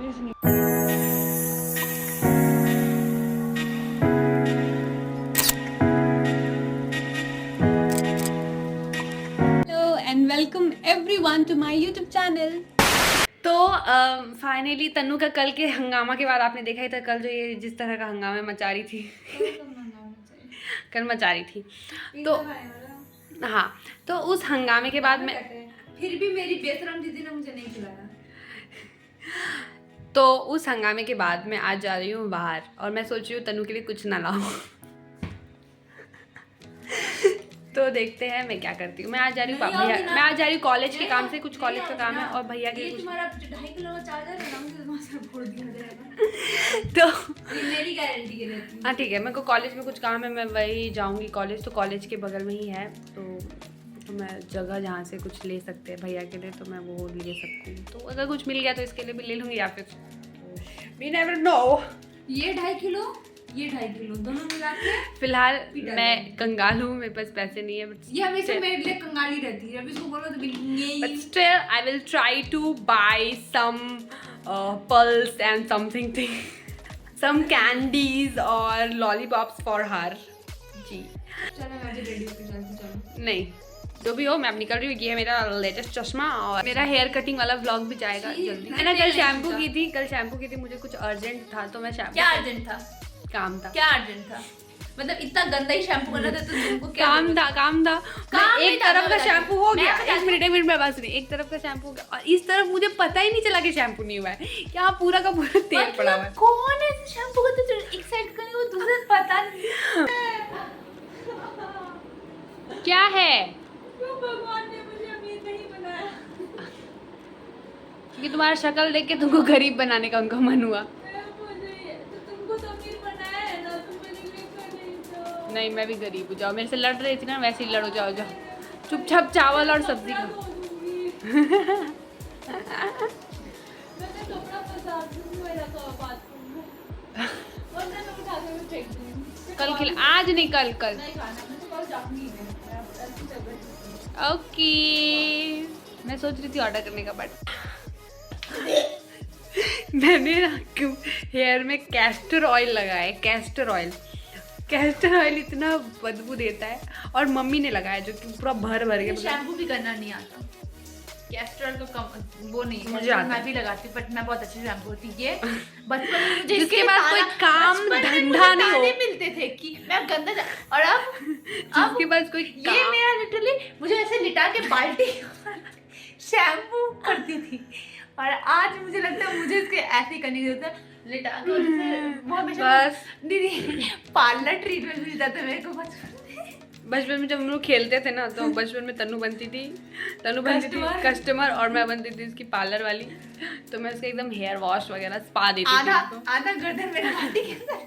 कुछ नहीं। Hello and welcome everyone to my YouTube channel. तो फाइनली तन्नू का कल के हंगामा के बाद आपने देखा ही था, कल जो ये जिस तरह का हंगामा मचा रही थी कल मचा रही थी। तो हाँ, तो उस हंगामे के बाद मैं फिर भी मेरी बेशरम दीदी ने मुझे नहीं खिलाया। तो उस हंगामे के बाद मैं आज जा रही हूँ बाहर और मैं सोच रही हूँ तन्नू के लिए कुछ ना लाऊं। तो देखते हैं मैं क्या करती हूँ। मैं आज जा रही हूँ मैं आज जा रही हूँ कॉलेज के काम से, कुछ कॉलेज का काम है और भैया के लिए तुम्हारा 2.5 किलो का चार्जर है ना, मुझे वहां से फोड़ दिया जाएगा। तो मेरी गारंटी के लिए। हाँ ठीक है, मेरे को कॉलेज में कुछ काम है, मैं वही जाऊँगी कॉलेज। तो कॉलेज के बगल में ही है, तो मैं जगह जहाँ से कुछ ले सकते हैं भैया के लिए तो मैं वो ले सकती हूँ। तो अगर कुछ मिल गया तो इसके लिए भी ले लूँगी, या फिर वी नेवर नो। ये 2.5 किलो, ये 2.5 किलो दोनों मिला के। फिलहाल मैं कंगाल हूँ, मेरे पास पैसे नहीं है। ये हमेशा मेरे लिए कंगाली रहती है। अब इसको बोलो तो But still, I will try to buy some pearls and something thing, some candies or lollipops for her. जी। चलो मैं भी रेडी होके चलती चलो। नहीं, जो भी हो मैं अब निकल रही हूँ। ये है मेरा लेटेस्ट चश्मा और मेरा हेयर कटिंग वाला व्लॉग भी जाएगा जल्दी। मैंने कल शैम्पू की थी, मुझे कुछ अर्जेंट था तो मैं शैम्पू। क्या अर्जेंट था? काम था। क्या अर्जेंट था? मतलब इतना गंदा ही शैम्पू करना था तो तुमको क्या? काम था। एक तरफ का शैम्पू हो गया। एक मिनट में बात सुनिए। एक तरफ का शैम्पू हो गया और इस तरफ मुझे पता ही नहीं चला कि शैम्पू नहीं हुआ है। यहाँ पूरा का पूरा तेल पड़ा हुआ है। कौन ऐसे शैम्पू करता है जो एक साइड का नहीं वो दूसरे पता नहीं। क्या है? क्यों भगवान ने मुझे अमीर नहीं बनाया? क्योंकि तुम्हारा शक्ल देख के तुमको गरीब बनाने का उनका मन हुआ। तुमको तो अमीर बनाया है ना, तुम मेरे लिए कर। नहीं, मैं भी गरीब हूँ। जाओ, मेरे से लड़ रही थी ना, वैसे ही लड़ो। जाओ चुपचाप चावल और सब्जी खाओ। कल खिला, आज नहीं, कल। ओके, मैं सोच रही थी ऑर्डर करने का, बट मैंने ना क्यों हेयर में कैस्टर ऑयल लगाया है। कैस्टर ऑयल इतना बदबू देता है और मम्मी ने लगाया जो कि पूरा भर के। शैम्पू भी करना नहीं आता। कैस्टर तो कम वो नहीं मुझे आता। मैं भी लगाती बट मैं बहुत अच्छी शैम्पू होती है। बचपन में मुझे जिसके पास कोई काम धंधा नहीं हो, मिलते थे कि मैं गंदा और अब जिसके पास कोई ये मेरा लिटरली मुझे ऐसे लिटा के बाल्टी शैम्पू करती थी और आज मुझे लगता है मुझे इसके ऐसे करने की जरूरत है। लिटा के वो हमेशा बस दीदी पार्लर ट्रीटमेंट मिलता था मेरे को बचपन में। जब हम लोग खेलते थे ना तो बचपन में तन्नू बनती थी कस्टमर और मैं बनती थी उसकी पार्लर वाली। तो मैं उसके एकदम हेयर वॉश वगैरह स्पा देती थी। आधा गर्दन मेरे बाल्टी के अंदर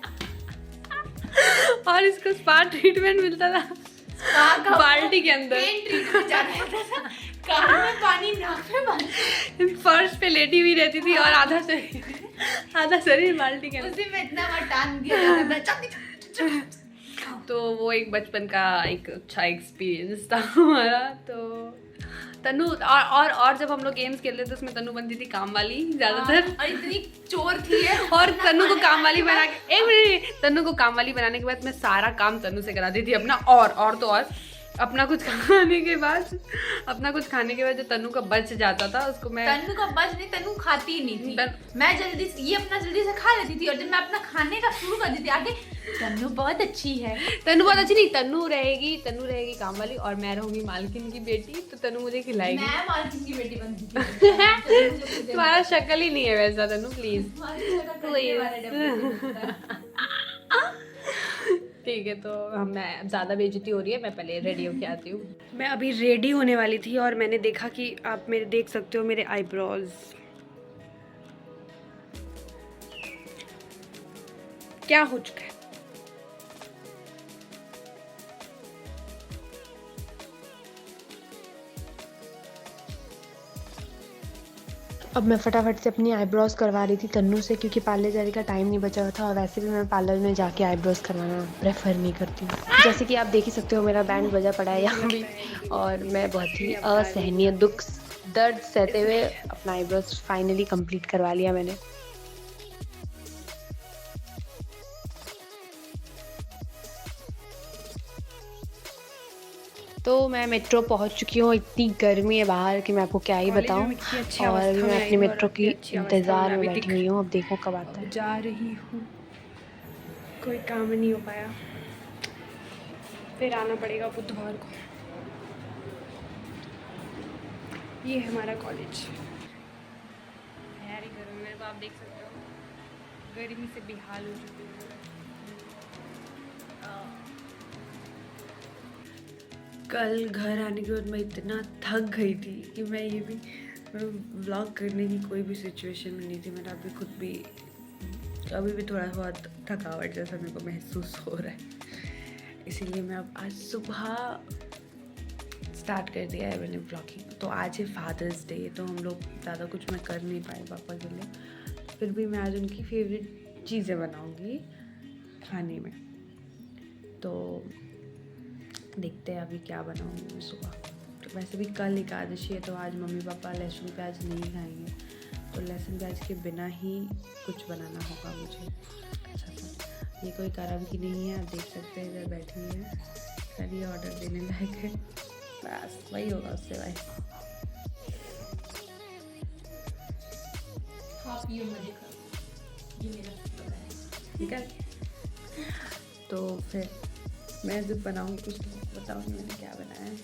और इसको स्पा ट्रीटमेंट मिलता था बाल्टी के अंदर। कान में पानी, नाक में पानी, फर्श पे लेटी हुई रहती थी और आधा शरीर बाल्टी के अंदर। उसी में इतना बार टांग दिया। तो वो एक बचपन का एक अच्छा एक्सपीरियंस था हमारा। तो तन्नू और जब हम लोग गेम्स खेलते थे उसमें तन्नू बनती थी काम वाली ज्यादातर। और इतनी चोर थी है। और तन्नू को काम वाली बना के, एक मिनट, तन्नू को काम वाली बनाने के बाद मैं सारा काम तन्नू से कराती थी अपना। और अपना कुछ खाने के बाद जो तन्नू का बच जाता था उसको मैं। तन्नू का बच नहीं, तन्नू खाती ही नहीं थी। मैं जल्दी से खा लेती थी और जब मैं अपना खाने का शुरू कर दी थी आगे तन्नू बहुत अच्छी है। तन्नू बहुत अच्छी नहीं, तन्नू रहेगी काम वाली और मैं रहूंगी मालकिन की बेटी। तो तन्नू मुझे खिलाएगी। मैं मालकिन की बेटी बनती थी। तुम्हारा शक्ल ही नहीं है वैसा तन्नू, प्लीज। ठीक है, तो मैं ज़्यादा बेइज्जती हो रही है, मैं पहले रेडी होके आती हूँ। मैं अभी रेडी होने वाली थी और मैंने देखा कि आप मेरे देख सकते हो मेरे आईब्रोज क्या हो चुका है। अब मैं फटाफट से अपनी आईब्रोज करवा रही थी तन्नू से, क्योंकि पार्लर जाने का टाइम नहीं बचा हुआ था और वैसे भी मैं पार्लर में जाके आईब्रोज करवाना प्रेफर नहीं करती हूँ। जैसे कि आप देख ही सकते हो मेरा बैंड बजा पड़ा है यहाँ भी और मैं बहुत ही असहनीय दर्द सहते हुए अपना आईब्रोज फाइनली कंप्लीट करवा लिया मैंने। तो मैं मेट्रो पहुंच चुकी हूँ। इतनी गर्मी है बाहर कि मैं आपको क्या ही कॉलेज में बताऊँ। मैं कितनी अच्छी और अवस्था में मैं आई अपनी हूँ और मेट्रो इतनी की अच्छी अवस्था इंतज़ार में में अभी बैठी दिख हुई हूँ। अब देखो कब आता अब है। जा रही हूँ, कोई काम नहीं हो पाया, फिर आना पड़ेगा बुधवार को। ये है हमारा कॉलेज। तैयारी करो, मेरे को आप देख सकते हो गर्मी से बेहाल हो चुकी हूँ। कल घर आने के बाद मैं इतना थक गई थी कि मैं व्लॉग करने की कोई भी सिचुएशन में नहीं थी। मेरा अभी खुद भी अभी भी थोड़ा बहुत थकावट जैसा मेरे को महसूस हो रहा है, इसीलिए मैं अब आज सुबह स्टार्ट कर दिया है मैंने ब्लॉगिंग। तो आज है फादर्स डे, तो हम लोग ज़्यादा कुछ मैं कर नहीं पाई पापा के लिए, फिर भी मैं आज उनकी फेवरेट चीज़ें बनाऊंगी खाने में। तो देखते हैं अभी क्या बनाऊंगी मैं सुबह। तो वैसे भी कल एकादशी है, तो आज मम्मी पापा लहसुन प्याज नहीं खाएंगे, तो लहसुन प्याज के बिना ही कुछ बनाना होगा मुझे अच्छा सा। ये कोई कर्म की नहीं है, आप देख सकते हैं इधर बैठी हुई है, खाली ऑर्डर देने लायक है, बस वही होगा उससे भाई। आप ये मजे करो, ये मेरा पता है। ठीक है, तो फिर मैं जब बनाऊँगी कुछ तो बताऊँगी मैंने क्या बनाया है।